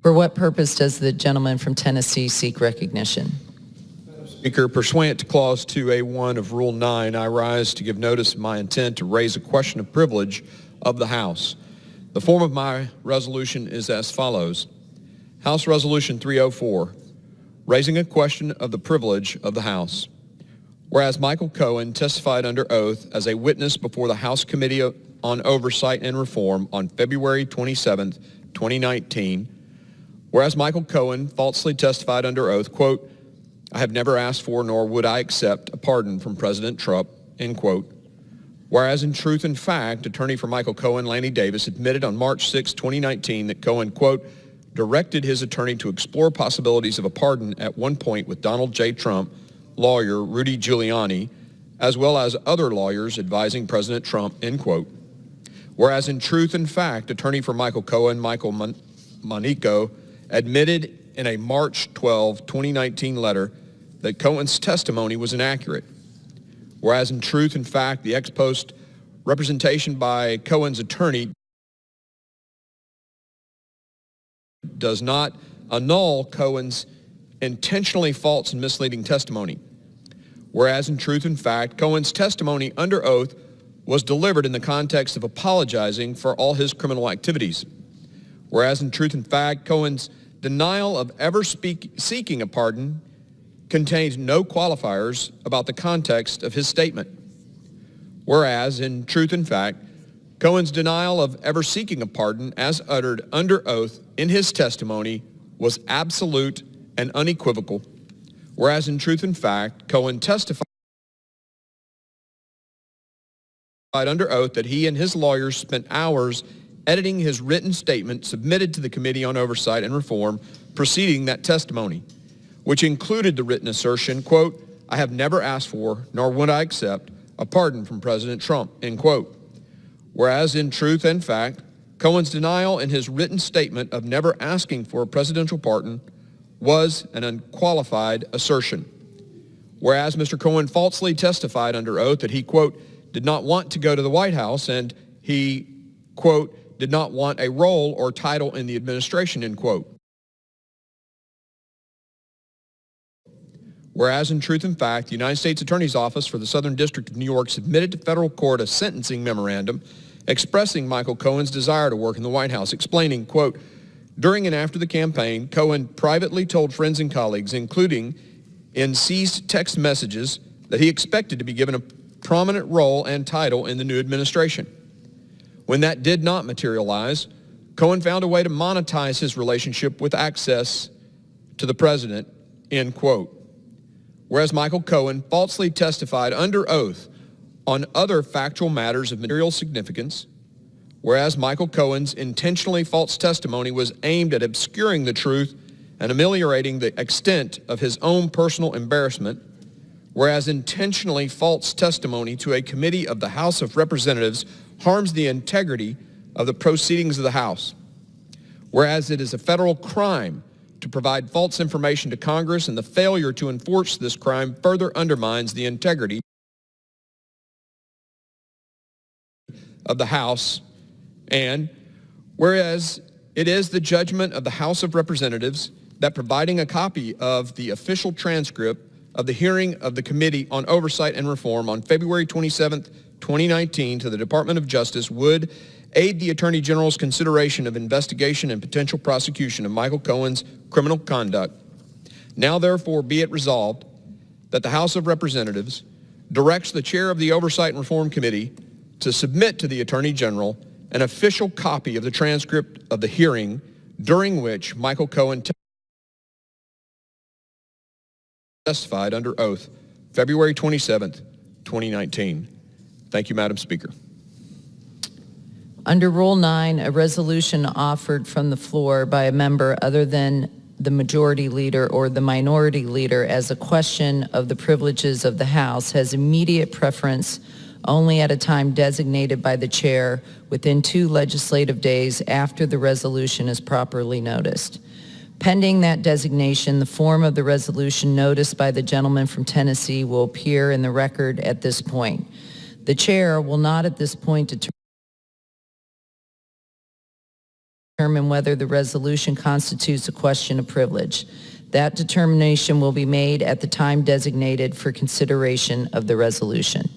For what purpose does the gentleman from Tennessee seek recognition? Speaker, pursuant to Clause 2A1 of Rule 9, I rise to give notice of my intent to raise a question of privilege of the House. The form of my resolution is as follows. House Resolution 304, raising a question of the privilege of the House. Whereas Michael Cohen testified under oath as a witness before the House Committee on Oversight and Reform on February 27, 2019, whereas Michael Cohen falsely testified under oath, quote, I have never asked for nor would I accept a pardon from President Trump, end quote. Whereas in truth and fact, attorney for Michael Cohen, Lanny Davis, admitted on March 6, 2019 that Cohen, quote, directed his attorney to explore possibilities of a pardon at one point with Donald J. Trump, lawyer Rudy Giuliani, as well as other lawyers advising President Trump, end quote. Whereas in truth and fact, attorney for Michael Cohen, Michael Monico, admitted in a March 12, 2019 letter that Cohen's testimony was inaccurate. Whereas in truth and fact, the ex post representation by Cohen's attorney does not annul Cohen's intentionally false and misleading testimony. Whereas in truth and fact, Cohen's testimony under oath was delivered in the context of apologizing for all his criminal activities. Whereas in truth and fact, Cohen's denial of ever seeking a pardon contains no qualifiers about the context of his statement. Whereas, in truth and fact, Cohen's denial of ever seeking a pardon as uttered under oath in his testimony was absolute and unequivocal. Whereas, in truth and fact, Cohen testified under oath that he and his lawyers spent hours editing his written statement submitted to the Committee on Oversight and Reform preceding that testimony, which included the written assertion, quote, I have never asked for, nor would I accept, a pardon from President Trump, end quote. Whereas in truth and fact, Cohen's denial in his written statement of never asking for a presidential pardon was an unqualified assertion. Whereas Mr. Cohen falsely testified under oath that he, quote, did not want to go to the White House and he, quote, did not want a role or title in the administration, end quote. Whereas in truth and fact, the United States Attorney's Office for the Southern District of New York submitted to federal court a sentencing memorandum expressing Michael Cohen's desire to work in the White House, explaining, quote, during and after the campaign, Cohen privately told friends and colleagues, including in seized text messages, that he expected to be given a prominent role and title in the new administration. When that did not materialize, Cohen found a way to monetize his relationship with access to the president, end quote. Whereas Michael Cohen falsely testified under oath on other factual matters of material significance, whereas Michael Cohen's intentionally false testimony was aimed at obscuring the truth and ameliorating the extent of his own personal embarrassment, whereas intentionally false testimony to a committee of the House of Representatives harms the integrity of the proceedings of the House, whereas it is a federal crime to provide false information to Congress, and the failure to enforce this crime further undermines the integrity of the House, and whereas it is the judgment of the House of Representatives that providing a copy of the official transcript of the hearing of the Committee on Oversight and Reform on February 27, 2019 to the Department of Justice would aid the Attorney General's consideration of investigation and potential prosecution of Michael Cohen's criminal conduct. Now therefore be it resolved that the House of Representatives directs the chair of the Oversight and Reform Committee to submit to the Attorney General an official copy of the transcript of the hearing during which Michael Cohen testified under oath, February 27, 2019. Thank you, Madam Speaker. Under Rule 9, a resolution offered from the floor by a member other than the majority leader or the minority leader as a question of the privileges of the House has immediate preference only at a time designated by the chair within 2 legislative days after the resolution is properly noticed. Pending that designation, the form of the resolution noticed by the gentleman from Tennessee will appear in the record at this point. The chair will not at this point determine determine whether the resolution constitutes a question of privilege. That determination will be made at the time designated for consideration of the resolution.